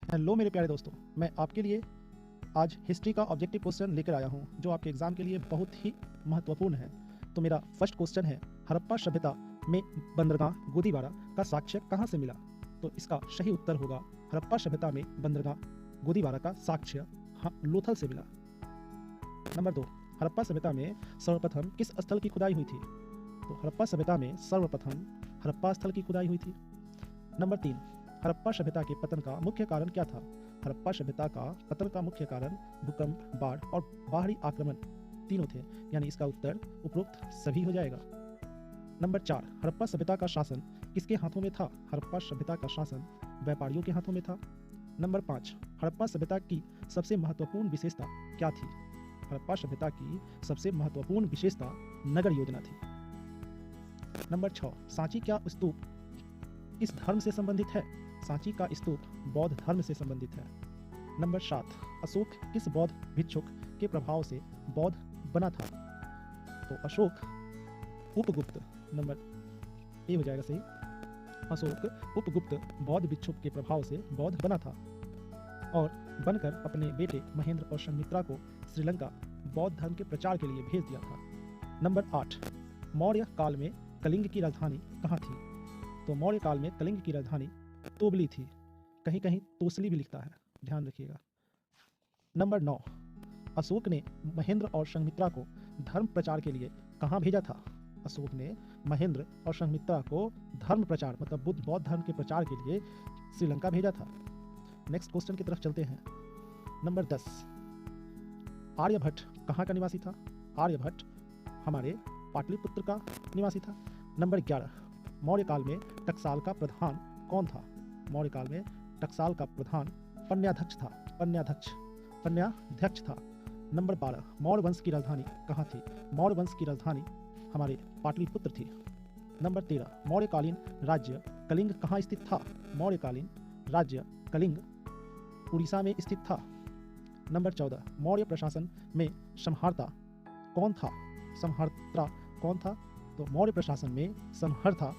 Hello मेरे प्यारे दोस्तों, मैं आपके लिए आज हिस्ट्री का ऑब्जेक्टिव क्वेश्चन लेकर आया हूं जो आपके एग्जाम के लिए बहुत ही महत्वपूर्ण है। तो मेरा फर्स्ट क्वेश्चन है, हड़प्पा सभ्यता में बंदरगाह गोदीबारा का साक्ष्य कहां से मिला? तो इसका सही उत्तर होगा हड़प्पा सभ्यता में बंदरगाह गोदीबारा का साक्ष्य लोथल से मिला। नंबर 2, हड़प्पा सभ्यता में सर्वप्रथम किस स्थल की खुदाई हुई थी? तो हड़प्पा सभ्यता में सर्वप्रथम हड़प्पा स्थल की खुदाई हुई थी। नंबर 3, हड़प्पा सभ्यता के पतन का मुख्य कारण क्या था? हड़प्पा सभ्यता का पतन का मुख्य कारण भूकंप, बाढ़ और बाहरी आक्रमण तीनों थे, यानी इसका उत्तर उपरोक्त सभी हो जाएगा। नंबर 4, हड़प्पा सभ्यता का शासन किसके हाथों में था? हड़प्पा सभ्यता का शासन व्यापारियों के हाथों में था। नंबर 5, हड़प्पा सभ्यता की सबसे महत्वपूर्ण विशेषता क्या थी? हड़प्पा सभ्यता की सबसे महत्वपूर्ण विशेषता नगर योजना थी। नंबर 6, सांची क्या स्तूप किस धर्म से संबंधित है? सांची का स्तूप बौद्ध धर्म से संबंधित है। नंबर 7, अशोक किस बौद्ध भिक्षुक के प्रभाव से बौद्ध बना था? तो अशोक उपगुप्त, नंबर ए हो जाएगा सही। अशोक उपगुप्त बौद्ध भिक्षुक के प्रभाव से बौद्ध बना था और बनकर अपने बेटे महेंद्र और संघमित्रा को श्रीलंका बौद्ध धर्म के प्रचार के लिए भेज दिया था। नंबर 8, मौर्य काल में कलिंग की राजधानी कहाँ थी? तो मौर्य काल में कलिंग की राजधानी तोबली थी, कहीं कहीं तोसली भी लिखता है, ध्यान रखिएगा। नंबर 9, अशोक ने महेंद्र और संघमित्रा को धर्म प्रचार के लिए कहाँ भेजा था? अशोक ने महेंद्र और संघमित्रा को धर्म प्रचार मतलब बौद्ध धर्म के प्रचार के लिए श्रीलंका भेजा था। नेक्स्ट क्वेश्चन की तरफ चलते हैं। नंबर 10, आर्यभट्ट कहाँ का निवासी था? आर्यभट्ट हमारे पाटलिपुत्र का निवासी था। नंबर 11, मौर्य काल में टकसाल का प्रधान कौन था? मौर्य काल में टकसाल का प्रधान पन्याध्यक्ष था। नंबर 12, मौर्य वंश की राजधानी कहाँ थी? मौर्य वंश की राजधानी हमारे पाटलिपुत्र थी। नंबर 13, मौर्यकालीन राज्य कलिंग कहाँ स्थित था? मौर्यकालीन राज्य कलिंग उड़ीसा में स्थित था। नंबर 14, मौर्य प्रशासन में संहर्ता कौन था? संहर्ता कौन था? तो मौर्य प्रशासन में संहर्ता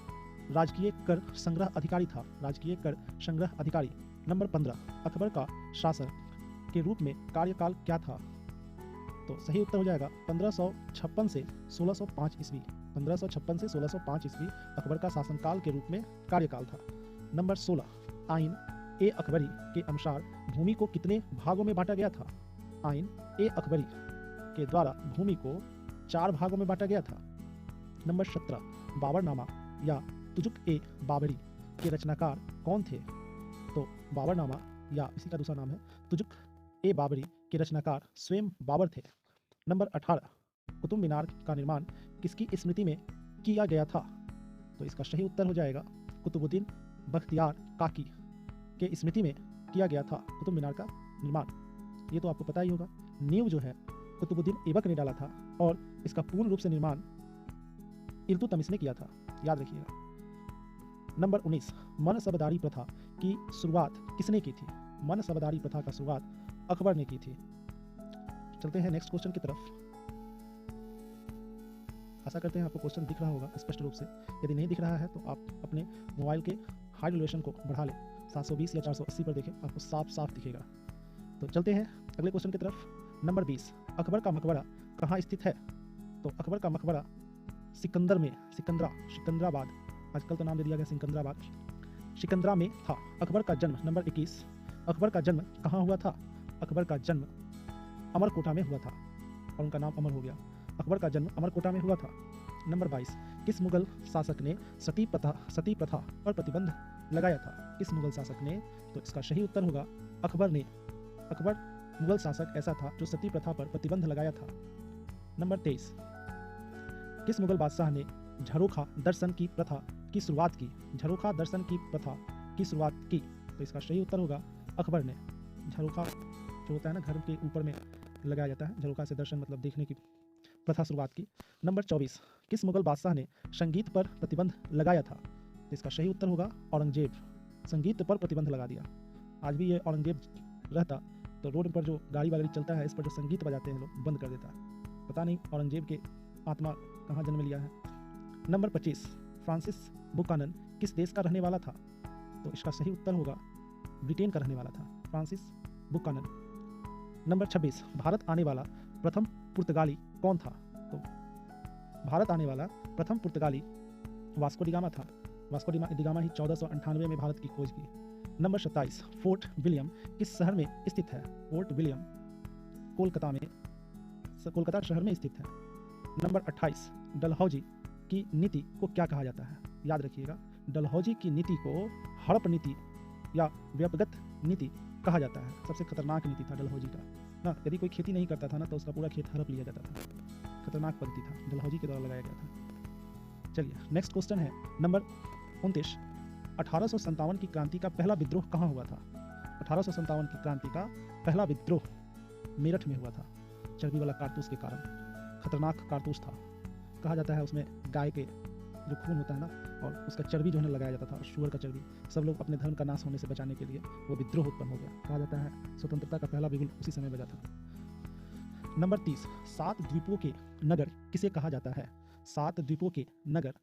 राजकीय कर संग्रह अधिकारी था, राजकीय कर संग्रह अधिकारी। नंबर 15, अकबर का शासक के रूप में कार्यकाल क्या था? तो सही उत्तर हो जाएगा 1556 से 1605 ईस्वी। 1556 से 1605 ईस्वी अकबर का शासनकाल के रूप में कार्यकाल था। नंबर 16, आइन ए अकबरी के अनुसार भूमि को कितने भागों में बांटा गया था? आइन ए अकबरी के द्वारा भूमि को 4 भागों में बांटा गया था। नंबर 17, बाबरनामा या तुजुक ए बाबरी के रचनाकार कौन थे? तो बाबरनामा या इसी का दूसरा नाम है तुजुक ए बाबरी के रचनाकार स्वयं बाबर थे। नंबर 18, कुतुब मीनार का निर्माण किसकी स्मृति में किया गया था? तो इसका सही उत्तर हो जाएगा कुतुबुद्दीन बख्तियार काकी के स्मृति में किया गया था कुतुब मीनार का निर्माण। ये तो आपको पता ही होगा। नींव जो है कुतुबुद्दीन ऐबक ने डाला था और इसका पूर्ण रूप से निर्माण इल्तुतमिश ने किया था, याद रखिएगा। नंबर 19, मनसबदारी प्रथा की शुरुआत किसने की थी? मनसबदारी प्रथा का शुरुआत अकबर ने की थी। चलते हैं नेक्स्ट क्वेश्चन की तरफ। आशा करते हैं आपको क्वेश्चन दिख रहा होगा स्पष्ट रूप से। यदि नहीं दिख रहा है तो आप अपने मोबाइल के हाई रेजोल्यूशन को बढ़ा लें, 720 या 480 पर देखें, आपको साफ साफ दिखेगा। तो चलते हैं अगले क्वेश्चन की तरफ। नंबर 20, अकबर का मकबरा कहाँ स्थित है? तो अकबर का मकबरा सिकंदर में, सिकंदराबाद, आजकल तो नाम दे दिया गया सिकंदराबाद, सिकंदरा में था। अकबर का जन्म, नंबर 21, अकबर का जन्म कहाँ हुआ था? अकबर का जन्म अमरकोटा में हुआ था और उनका नाम अमर हो गया। अकबर का जन्म अमरकोटा में हुआ था। नंबर 22, किस मुगल शासक ने सती प्रथा पर प्रतिबंध लगाया था? किस मुगल शासक ने? तो इसका सही उत्तर होगा अकबर ने। अकबर मुगल शासक ऐसा था जो सती प्रथा पर प्रतिबंध लगाया था। नंबर 23, किस मुगल बादशाह ने झरोखा दर्शन की प्रथा की शुरुआत की? झरोखा दर्शन की प्रथा की शुरुआत की? तो इसका सही उत्तर होगा अकबर ने। झरोखा जो होता है ना, घर के ऊपर में लगाया जाता है, झरोखा से दर्शन मतलब देखने की प्रथा शुरुआत की। नंबर 24, किस मुगल बादशाह ने संगीत पर प्रतिबंध लगाया था? तो इसका सही उत्तर होगा औरंगजेब। संगीत पर प्रतिबंध लगा दिया। आज भी ये औरंगजेब रहता तो रोड पर जो गाड़ी वाड़ी चलता है इस पर जो संगीत बजाते हैं लोग, बंद कर देता। पता नहीं औरंगजेब के आत्मा कहाँ जन्म लिया है। नंबर 25, फ्रांसिस बुकानन किस देश का रहने वाला था? तो इसका सही उत्तर होगा ब्रिटेन का रहने वाला था। Francis Buchanan. नंबर 26, भारत आने वाला प्रथम पुर्तगाली कौन था? तो भारत आने वाला प्रथम पुर्तगाली वास्को डी गामा था। वास्को डी गामा ही 1498 में भारत की खोज की। नंबर 27, फोर्ट विलियम किस शहर में स्थित है? फोर्ट विलियम कोलकाता शहर में स्थित है। नंबर 28, डलहौजी की नीति को क्या कहा जाता है? याद रखिएगा, डलहौजी की नीति को हड़प नीति या व्यपगत नीति कहा जाता है। सबसे खतरनाक नीति था डलहौजी का ना। यदि कोई खेती नहीं करता था ना तो उसका पूरा खेत हड़प लिया जाता था। खतरनाक पद्धति था, डलहौजी के द्वारा लगाया गया था। चलिए नेक्स्ट क्वेश्चन है नंबर 29, 1857 की क्रांति का पहला विद्रोह कहाँ हुआ था? 1857 की क्रांति का पहला विद्रोह मेरठ में हुआ था, चर्बी वाला कारतूस के कारण। खतरनाक कारतूस था। कहा जाता है उसमें गाय के जो खून होता है ना, और उसका चर्बी जो है लगाया जाता था, और शुअर का चर्बी। सब लोग अपने धर्म का नाश होने से बचाने के लिए वो विद्रोह उत्पन्न हो गया। कहा जाता है स्वतंत्रता का पहला बिगुल उसी समय बजा था। नंबर 30, 7 द्वीपों के नगर किसे कहा जाता है? 7 द्वीपों के नगर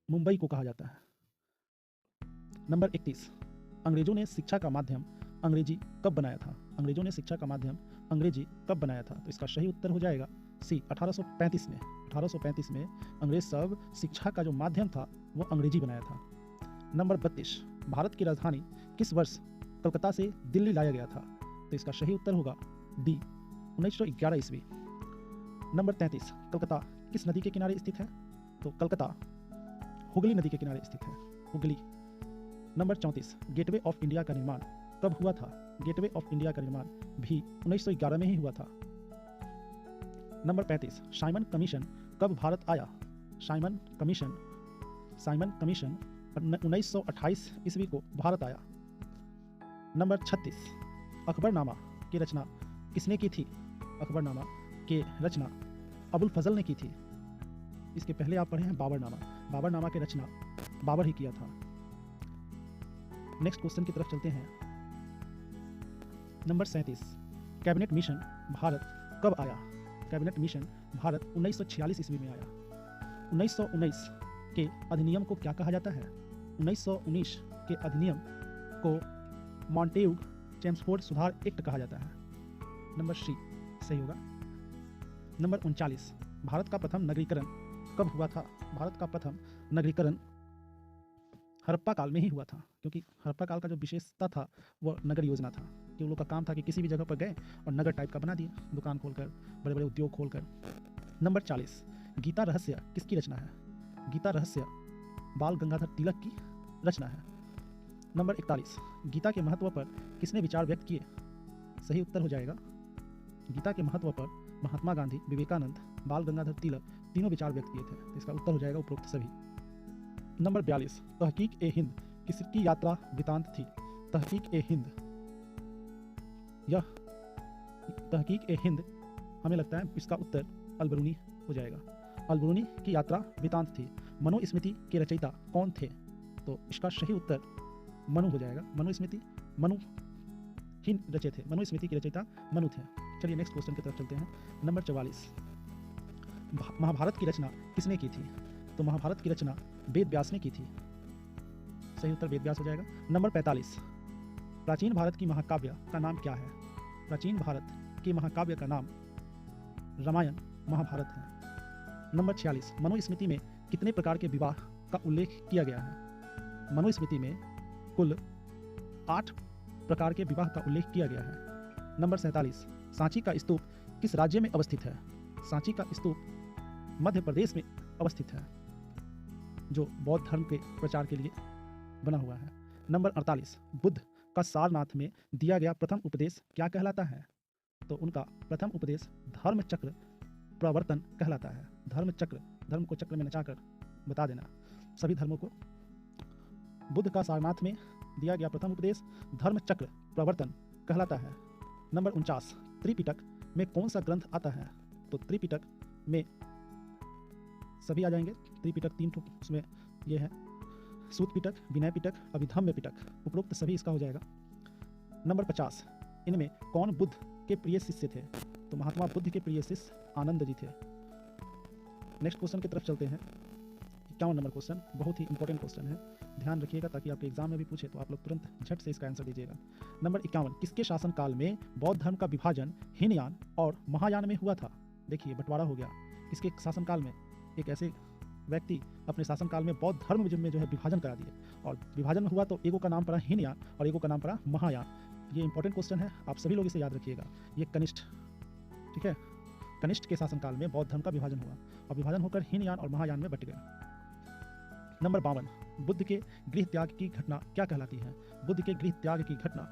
मुंबई को कहा जाता है। नंबर 31, अंग्रेजों ने शिक्षा का माध्यम अंग्रेजी कब बनाया था? अंग्रेजों ने शिक्षा का माध्यम अंग्रेजी कब बनाया था? तो इसका सही उत्तर हो जाएगा सी, 1835 में। 1835 में अंग्रेज सब शिक्षा का जो माध्यम था वो अंग्रेजी बनाया था। नंबर 32, भारत की राजधानी किस वर्ष कलकत्ता से दिल्ली लाया गया था? तो इसका सही उत्तर होगा डी, 1911 ईस्वी। नंबर 33, कलकत्ता किस नदी के किनारे स्थित है? तो कलकत्ता हुगली नदी के किनारे स्थित है, Hooghly. Number 34, gateway of India का निर्माण कब हुआ था? गेटवे ऑफ इंडिया का निर्माण भी 1911 में ही हुआ था। नंबर 35, साइमन कमीशन कब भारत आया? साइमन कमीशन 1928 ईस्वी को भारत आया। नंबर 36, अकबरनामा की रचना किसने की थी? अकबरनामा की रचना अबुल फजल ने की थी। इसके पहले आप पढ़े हैं बाबरनामा। बाबरनामा की रचना बाबर ही किया था। नेक्स्ट क्वेश्चन की तरफ चलते हैं। नंबर 37, कैबिनेट मिशन भारत कब आया? कैबिनेट मिशन भारत 1946 ईस्वी में आया। 1919 के अधिनियम को क्या कहा जाता है? 1919 के अधिनियम को मॉन्टेग चेम्सफोर्ड सुधार एक्ट कहा जाता है। नंबर सी सही होगा। नंबर 39, भारत का प्रथम नगरीकरण कब हुआ था? भारत का प्रथम नगरीकरण हड़प्पा काल में ही हुआ था, क्योंकि हड़प्पा काल का जो विशेषता था वो नगर योजना था कि उन लोग का काम था कि किसी भी जगह पर गए और नगर टाइप का बना दिया, दुकान खोलकर, बड़े बड़े उद्योग खोलकर। नंबर 40, गीता रहस्य किसकी रचना है? गीता रहस्य बाल गंगाधर तिलक की रचना है। नंबर 41, गीता के महत्व पर किसने विचार व्यक्त किए? सही उत्तर हो जाएगा, गीता के महत्व पर महात्मा गांधी, विवेकानंद, बाल गंगाधर तिलक तीनों विचार व्यक्त किए थे। तो इसका उत्तर हो जाएगा उपरोक्त सभी। नंबर 42, तहकीक ए हिंद किसकी यात्रा वृतांत थी? तहकीक ए हिंद, यह तहकीक ए हिंद हमें लगता है इसका उत्तर अलबरूनी हो जाएगा। अलबरूनी की यात्रा वृतांत थी। मनुस्मृति के रचयिता कौन थे? तो इसका सही उत्तर मनु हो जाएगा। मनुस्मृति मनु ही रचे थे। मनुस्मृति के रचयिता मनु थे। चलिए नेक्स्ट क्वेश्चन की तरफ चलते हैं। नंबर 44, महाभारत की रचना किसने की थी? तो महाभारत की रचना वेद व्यास ने की थी। सही उत्तर वेद व्यास हो जाएगा। नंबर 45, प्राचीन भारत की महाकाव्य का नाम क्या है? प्राचीन भारत के महाकाव्य का नाम रामायण महाभारत है। नंबर 46, मनुस्मृति में कितने प्रकार के विवाह का उल्लेख किया गया है? मनुस्मृति में कुल 8 प्रकार के विवाह का उल्लेख किया गया है। नंबर 47, सांची का स्तूप किस राज्य में अवस्थित है? सांची का स्तूप मध्य प्रदेश में अवस्थित है, जो बौद्ध धर्म के प्रचार के लिए बना हुआ है। नंबर 48, बुद्ध का सारनाथ में दिया गया प्रथम उपदेश क्या कहलाता है? तो उनका प्रथम उपदेश धर्म चक्र प्रवर्तन कहलाता है। धर्म चक्र, धर्म को चक्र में नचाकर बता देना सभी धर्मों को। बुद्ध का सारनाथ में दिया गया प्रथम उपदेश धर्म चक्र प्रवर्तन कहलाता है। नंबर 49, त्रिपिटक में कौन सा ग्रंथ आता है? तो त्रिपिटक में सभी आ जाएंगे। त्रिपिटक 3 उसमें ये है, सूत पिटक, विनय पिटक, अभिधम्य पिटक, उपरोक्त सभी इसका हो जाएगा। नंबर 50, इनमें कौन बुद्ध के प्रिय शिष्य थे? तो महात्मा बुद्ध के प्रिय शिष्य आनंद जी थे। नेक्स्ट क्वेश्चन की तरफ चलते हैं। 51 नंबर क्वेश्चन बहुत ही इंपॉर्टेंट क्वेश्चन है। ध्यान रखिएगा ताकि आपके एग्जाम में भी पूछे तो आप लोग तुरंत झट से इसका आंसर दीजिएगा। नंबर 51, किसके शासनकाल में बौद्ध धर्म का विभाजन हीनयान और महायान में हुआ था? देखिए बंटवारा हो गया। किसके शासनकाल में एक ऐसे व्यक्ति अपने शासनकाल में बौद्ध धर्म में जो है विभाजन करा दिए, और विभाजन हुआ तो एगो का नाम पड़ा हीनयान और एगो का नाम पड़ा महायान। ये इंपॉर्टेंट क्वेश्चन है, आप सभी लोग इसे याद रखिएगा। ये कनिष्ठ, ठीक है, कनिष्ठ के शासनकाल में बौद्ध धर्म का विभाजन हुआ और विभाजन होकर हीनयान और महायान में बट गया। नंबर 52, बुद्ध के गृह त्याग की घटना क्या कहलाती है? बुद्ध के गृह त्याग की घटना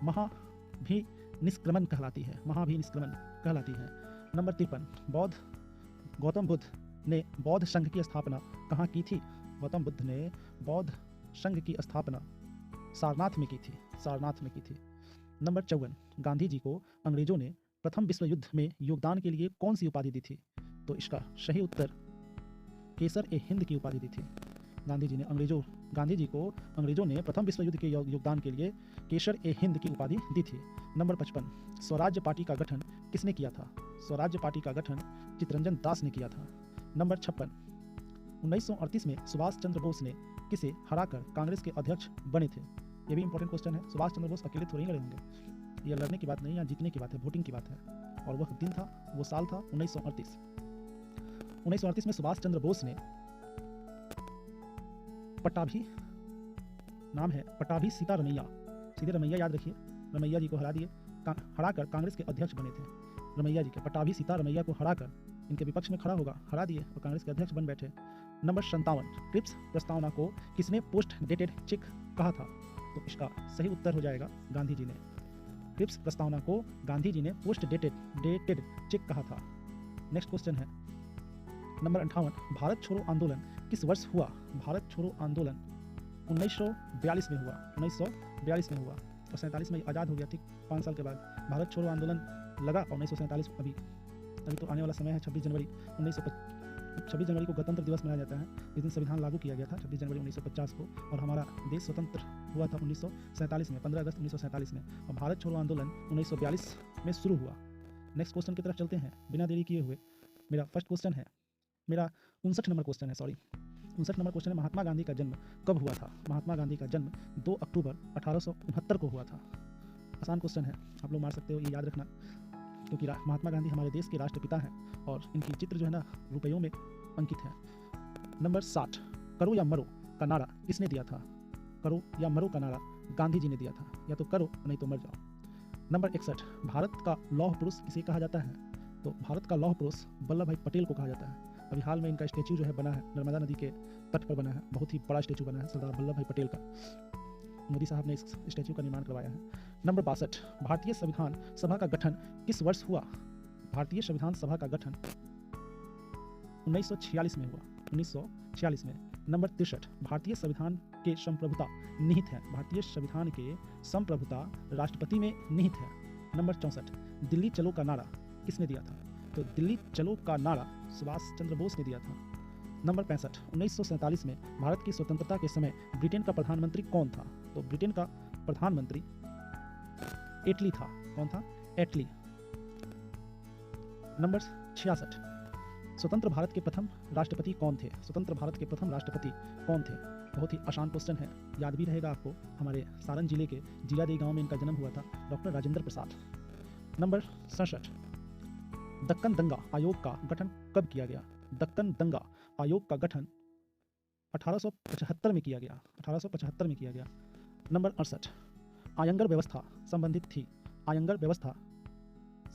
महाभिनिष्क्रमण कहलाती है, महाभिनिष्क्रमण कहलाती है। नंबर 53, गौतम बुद्ध ने बौद्ध संघ की स्थापना कहाँ की थी? गौतम बुद्ध ने बौद्ध संघ की स्थापना सारनाथ में की थी, सारनाथ में की थी। नंबर 54, गांधी जी को अंग्रेजों ने प्रथम विश्व युद्ध में योगदान के लिए कौन सी उपाधि दी थी? तो इसका सही उत्तर केसर ए हिंद की उपाधि दी थी। गांधी जी को अंग्रेजों ने प्रथम विश्व युद्ध के योगदान के लिए केसर ए हिंद की उपाधि दी थी। नंबर 55, स्वराज्य पार्टी का गठन किसने किया था? स्वराज्य पार्टी का गठन चित्तरंजन दास ने किया था। नंबर 56, 1938 में सुभाष चंद्र बोस ने किसे हराकर कांग्रेस के अध्यक्ष बने थे? ये भी इंपॉर्टेंट क्वेश्चन है। सुभाष चंद्र बोस अकेले थोड़ी लड़े होंगे, ये लड़ने की बात नहीं, यहाँ जीतने की बात है, वोटिंग की बात है। और वह दिन था, वो साल था 1938। 1938 में सुभाष चंद्र बोस ने पटाभी, नाम है पटाभी सीतारमैया, सीधे रमैया याद रखिए, रमैया जी को हराकर कांग्रेस के अध्यक्ष बने थे। रमैया जी के पटाभी सीतारमैया को हराकर इनके विपक्ष में खड़ा होगा, हरा दिए और कांग्रेस के अध्यक्ष बन बैठे। नंबर 57, क्रिप्स प्रस्तावना को किसने पोस्ट डेटेड चेक कहा था? तो इसका सही उत्तर हो जाएगा गांधी जी ने। क्रिप्स प्रस्तावना को गांधी जी ने पोस्ट डेटेड चेक कहा था। नेक्स्ट क्वेश्चन है नंबर 58, भारत छोड़ो आंदोलन किस वर्ष हुआ? भारत छोड़ो आंदोलन 1942 में हुआ, 1942 में हुआ और 47 में आज़ाद हो गया। ठीक 5 साल के बाद भारत छोड़ो आंदोलन लगा और 1947 अभी तो आने वाला समय है 26 जनवरी 1926 को गणतंत्र दिवस मनाया जाता है। इस दिन संविधान लागू किया गया था 26 जनवरी 1950 को, और हमारा देश स्वतंत्र हुआ था 1947 में, 15 अगस्त 1947 में, और भारत छोड़ो आंदोलन 1942 में शुरू हुआ। नेक्स्ट क्वेश्चन की तरफ चलते हैं बिना देरी किए हुए। मेरा फर्स्ट क्वेश्चन है, मेरा 59 नंबर क्वेश्चन है, 59 नंबर क्वेश्चन है, महात्मा गांधी का जन्म कब हुआ था? महात्मा गांधी का जन्म 2 अक्टूबर 1869 को हुआ था। आसान क्वेश्चन है, आप लोग मार सकते हो, ये याद रखना, क्योंकि महात्मा गांधी हमारे देश के राष्ट्रपिता हैं और इनकी चित्र जो है ना रुपयों में अंकित है। नंबर 60, करो या मरो का नारा किसने दिया था? करो या मरो का नारा गांधी जी ने दिया था, या तो करो नहीं तो मर जाओ। नंबर 61, भारत का लौह पुरुष किसे कहा जाता है? तो भारत का लौह पुरुष वल्लभ भाई पटेल को कहा जाता है। अभी हाल में इनका स्टैचू जो है बना है, नर्मदा नदी के तट पर बना है, बहुत ही बड़ा स्टैचू बना है सरदार वल्लभ भाई पटेल का। मोदी साहब ने इस स्टैचू का निर्माण करवाया है। नंबर 62, भारतीय संविधान सभा का गठन किस वर्ष हुआ? भारतीय संविधान सभा का गठन 1946 में हुआ, 1946 में। नंबर 63, भारतीय संविधान के संप्रभुता निहित है, भारतीय संविधान के संप्रभुता राष्ट्रपति में निहित है। नंबर 64, दिल्ली चलो का नारा किसने दिया था? तो दिल्ली चलो का नारा सुभाष चंद्र बोस ने दिया था। नंबर 65, 1947 में भारत की स्वतंत्रता के समय ब्रिटेन का प्रधानमंत्री कौन था? तो ब्रिटेन का प्रधानमंत्री एटली था। कौन था? एटली। नंबर 66, स्वतंत्र भारत के प्रथम राष्ट्रपति कौन थे? स्वतंत्र भारत के प्रथम राष्ट्रपति कौन थे? बहुत ही आसान क्वेश्चन है, याद भी रहेगा आपको। हमारे सारण जिले के जीरादेई गांव में इनका जन्म हुआ था, डॉक्टर राजेंद्र प्रसाद। नंबर 67, दक्कन दंगा आयोग का गठन कब किया गया? दक्कन दंगा आयोग का गठन 1875 में किया गया, 1875 में किया गया। नंबर 68, आयंगर व्यवस्था संबंधित थी, आयंगर व्यवस्था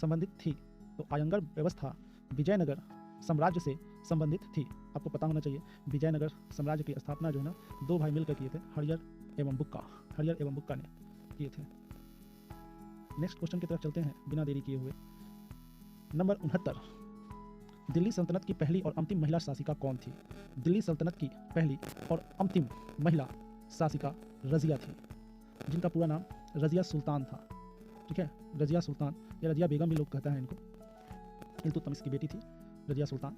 संबंधित थी, तो आयंगर व्यवस्था विजयनगर साम्राज्य से संबंधित थी। आपको पता होना चाहिए विजयनगर साम्राज्य की स्थापना जो है ना 2 भाई मिलकर किए थे, हरियर एवं बुक्का ने किए थे। नेक्स्ट क्वेश्चन की तरफ चलते हैं बिना देरी किए हुए। नंबर 69, दिल्ली सल्तनत की पहली और अंतिम महिला शासिका कौन थी? दिल्ली सल्तनत की पहली और अंतिम महिला शासिका रजिया थी, जिनका पूरा नाम रजिया सुल्तान था। ठीक है, रजिया सुल्तान या रजिया बेगम भी लोग कहते हैं इनको। इल्तुतमिश की बेटी थी रजिया सुल्तान,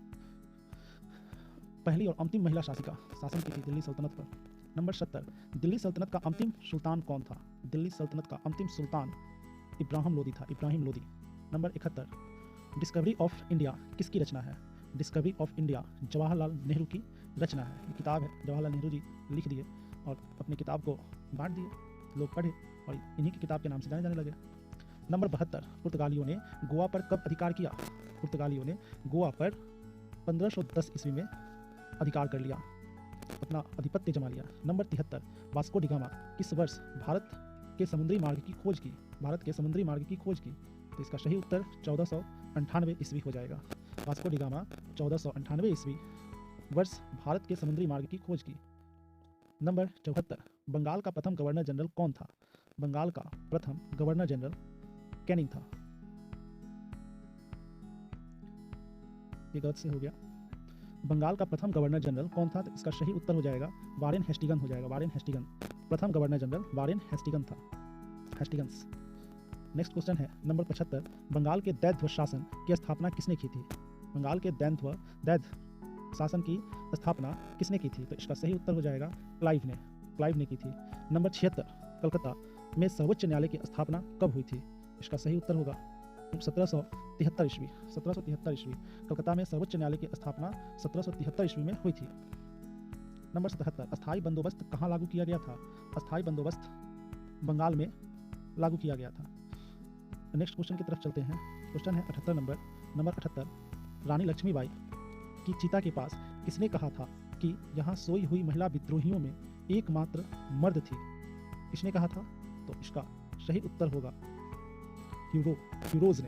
पहली और अंतिम महिला शासिका शासन की थी दिल्ली सल्तनत पर। नंबर 70, दिल्ली सल्तनत का अंतिम सुल्तान कौन था? दिल्ली सल्तनत का अंतिम सुल्तान इब्राहिम लोदी था, Ibrahim Lodi. Number 71, discovery of India किसकी रचना है? Discovery of India Jawaharlal Nehru की रचना है। ये किताब है, जवाहरलाल नेहरू जी लिख दिए और अपनी किताब को बांट दिए, लोग पढ़े और इन्हीं की किताब के नाम से जाने जाने लगे। नंबर 72, पुर्तगालियों ने गोवा पर कब अधिकार किया? पुर्तगालियों ने गोवा पर 1510 ईस्वी में अधिकार कर लिया, अपना आधिपत्य जमा लिया। नंबर 73, वास्को डी गामा किस वर्ष भारत के समुद्री मार्ग की खोज की? भारत के समुद्री मार्ग की खोज की? तो इसका सही उत्तर 1498 ईस्वी हो जाएगा। वास्को डी गामा 1498 ईस्वी वर्ष भारत के समुद्री मार्ग की खोज की। नंबर 74, बंगाल का प्रथम गवर्नर जनरल कौन था? बंगाल का प्रथम गवर्नर जनरल कैनिंग था। ये गलत से हो गया। बंगाल का प्रथम गवर्नर जनरल कौन था? तो इसका सही उत्तर हो जाएगा वारेन हेस्टिगन हो जाएगा। वारेन हेस्टिगन, प्रथम गवर्नर जनरल वारेन हेस्टिगन था, हेस्टिगन्स। नेक्स्ट क्वेश्चन है नंबर 75, बंगाल के दैत्य शासन की स्थापना किसने की थी? बंगाल के दैत्य शासन की स्थापना किसने की थी? तो इसका सही उत्तर हो जाएगा क्लाइव ने की थी। नंबर 76, कलकत्ता में सर्वोच्च न्यायालय की स्थापना कब हुई थी? इसका सही उत्तर होगा 1773 ईस्वी। 1773 ईस्वी कलकत्ता में सर्वोच्च न्यायालय की स्थापना 1773 ईस्वी में हुई थी। नंबर 77, अस्थायी बंदोबस्त कहाँ लागू किया गया था? अस्थायी बंदोबस्त बंगाल में लागू किया गया था। नेक्स्ट क्वेश्चन की तरफ चलते हैं। क्वेश्चन है 78 नंबर 78, रानी लक्ष्मीबाई की चिता के पास किसने कहा था कि यहाँ सोई हुई महिला विद्रोहियों में एकमात्र मर्द थी? किसने कहा था? तो इसका सही उत्तर होगा ह्यूरोज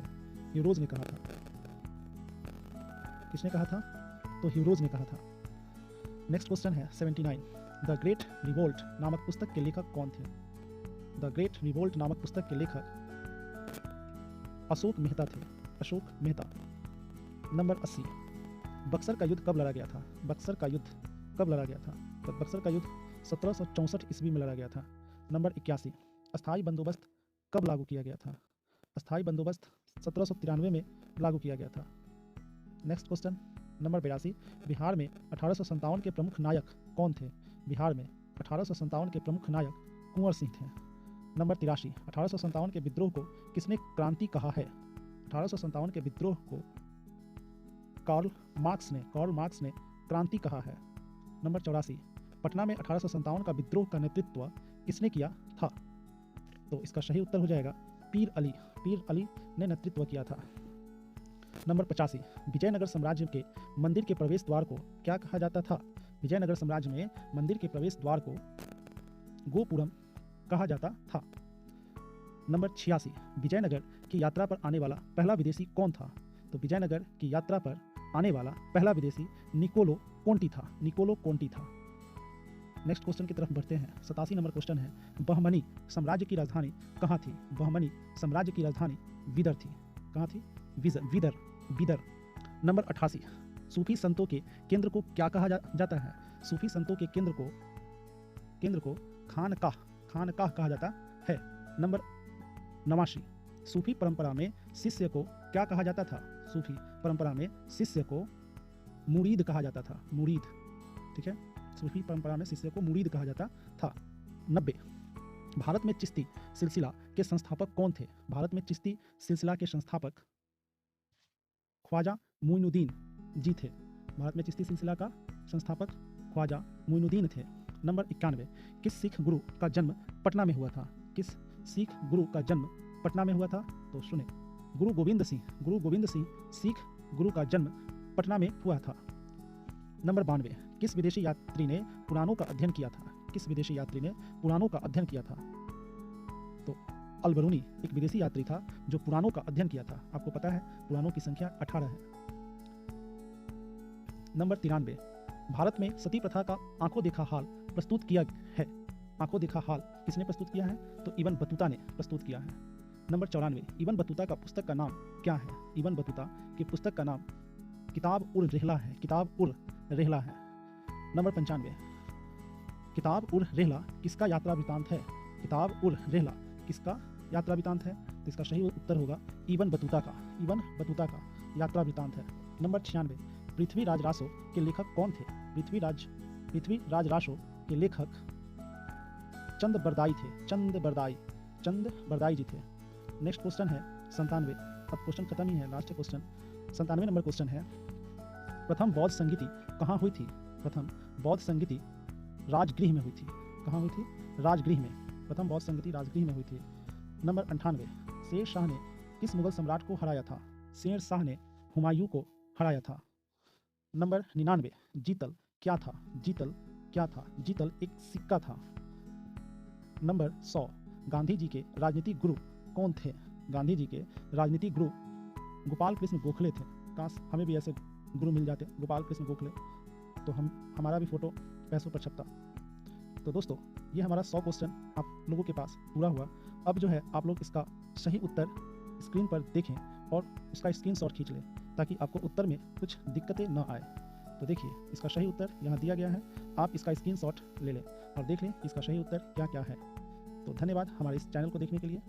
ने कहा था। किसने कहा था? तो ह्यूरोज ने कहा था। नेक्स्ट क्वेश्चन है 79, द ग्रेट रिवोल्ट नामक पुस्तक के लेखक कौन थे? द ग्रेट रिवोल्ट नामक पुस्तक के लेखक अशोक मेहता थे, अशोक मेहता। नंबर 80, बक्सर का युद्ध कब लड़ा गया था? बक्सर का युद्ध कब लड़ा गया था? तो बक्सर का युद्ध 1764 ईस्वी में लड़ा गया था। नंबर 81, अस्थायी बंदोबस्त कब लागू किया गया था? अस्थायी बंदोबस्त 1793 में लागू किया गया था। नेक्स्ट क्वेश्चन नंबर 82, बिहार में 1857 के प्रमुख नायक कौन थे? बिहार में 1857 के प्रमुख नायक कुंवर सिंह थे। नंबर 83, 1857 के विद्रोह को किसने क्रांति कहा है? 1857 के विद्रोह को कार्ल मार्क्स ने क्रांति कहा है। नंबर 84, पटना में 1857 का विद्रोह का नेतृत्व किसने किया था? तो इसका सही उत्तर हो जाएगा पीर अली ने नेतृत्व किया था। नंबर 85, विजयनगर साम्राज्य के मंदिर के प्रवेश द्वार को क्या कहा जाता था? विजयनगर साम्राज्य में मंदिर के प्रवेश द्वार को गोपुरम कहा जाता था। नंबर 86, विजयनगर की यात्रा पर आने वाला पहला विदेशी कौन था? तो विजयनगर की यात्रा पर आने वाला पहला विदेशी निकोलो कोंटी था। नेक्स्ट क्वेश्चन की तरफ बढ़ते हैं। 87 नंबर क्वेश्चन है, बहमनी साम्राज्य की राजधानी कहाँ थी? बहमनी साम्राज्य की राजधानी विदर थी। कहाँ थी? विदर। नंबर 88, सूफी संतों के केंद्र को क्या कहा जाता है? सूफी संतों के केंद्र को खानकाह कहा जाता है। नंबर 89, सूफी परंपरा में शिष्य को क्या कहा जाता था? सूफी परंपरा में शिष्य को मुरीद कहा जाता था। मुरीद, ठीक है, सूफी परंपरा में शिष्य को मुरीद कहा जाता था। 90, भारत में चिश्ती सिलसिला के संस्थापक कौन थे? भारत में चिश्ती सिलसिला के संस्थापक ख्वाजा मोइनुद्दीन जी थे। भारत में चिश्ती सिलसिला का संस्थापक ख्वाजा मोइनुद्दीन थे। नंबर 91, किस सिख गुरु का जन्म पटना में हुआ था? किस सिख गुरु का जन्म पटना में हुआ था? तो सुने, गुरु गोविंद सिंह सिख गुरु का जन्म पटना में हुआ था। नंबर 92, किस विदेशी यात्री ने पुराणों का अध्ययन किया था? किस विदेशी यात्री ने पुराणों का अध्ययन किया था? तो अलबरूनी एक विदेशी यात्री था जो पुराणों का अध्ययन किया था। आपको पता है पुराणों की संख्या 18 है। नंबर 93, भारत में सती प्रथा का आंखों देखा हाल प्रस्तुत किया है। आंखों देखा हाल किसने प्रस्तुत किया है? तो इब्न बतूता ने प्रस्तुत किया है। नंबर 94, इब्न बतूता का पुस्तक का नाम क्या है? इब्न बतूता की पुस्तक का नाम किताब उर रेहला है। नंबर 95, किताब उर रेहला किसका यात्रा वृतांत है? किताब उर रेहला किसका यात्रा वृतांत है? तो इसका सही उत्तर होगा इब्न बतूता का यात्रा वृतांत है। नंबर 96, पृथ्वीराज रासो के लेखक कौन थे? पृथ्वीराज रासो के लेखक चंद बरदाई जी थे। नेक्स्ट क्वेश्चन है 97। अब क्वेश्चन खत्म ही है, लास्ट क्वेश्चन 97 नंबर क्वेश्चन है, प्रथम बौद्ध संगीति कहाँ हुई थी? प्रथम बौद्ध संगीति राजगृह में हुई थी। कहाँ हुई थी? राजगृह में। प्रथम बौद्ध संगति राजगृह में हुई थी। नंबर 98, शेर शाह ने किस मुगल सम्राट को हराया था? शेर शाह ने हुमायूं को हराया था। नंबर 99, जीतल क्या था? जीतल क्या था? जीतल एक सिक्का था। नंबर 100, गांधी जी के राजनीतिक गुरु कौन थे? गांधी जी के राजनीतिक गुरु गोपाल कृष्ण गोखले थे। काश हमें भी ऐसे गुरु मिल जाते, गोपाल कृष्ण गोखले, तो हमारा भी फोटो पैसों पर छपता। तो दोस्तों, ये हमारा 100 क्वेश्चन आप लोगों के पास पूरा हुआ। अब जो है आप लोग इसका सही उत्तर स्क्रीन पर देखें और उसका स्क्रीनशॉट खींच लें, ताकि आपको उत्तर में कुछ दिक्कतें न आए। तो देखिए, इसका सही उत्तर यहाँ दिया गया है, आप इसका स्क्रीनशॉट ले लें और देख लें इसका सही उत्तर क्या क्या है। तो धन्यवाद हमारे इस चैनल को देखने के लिए।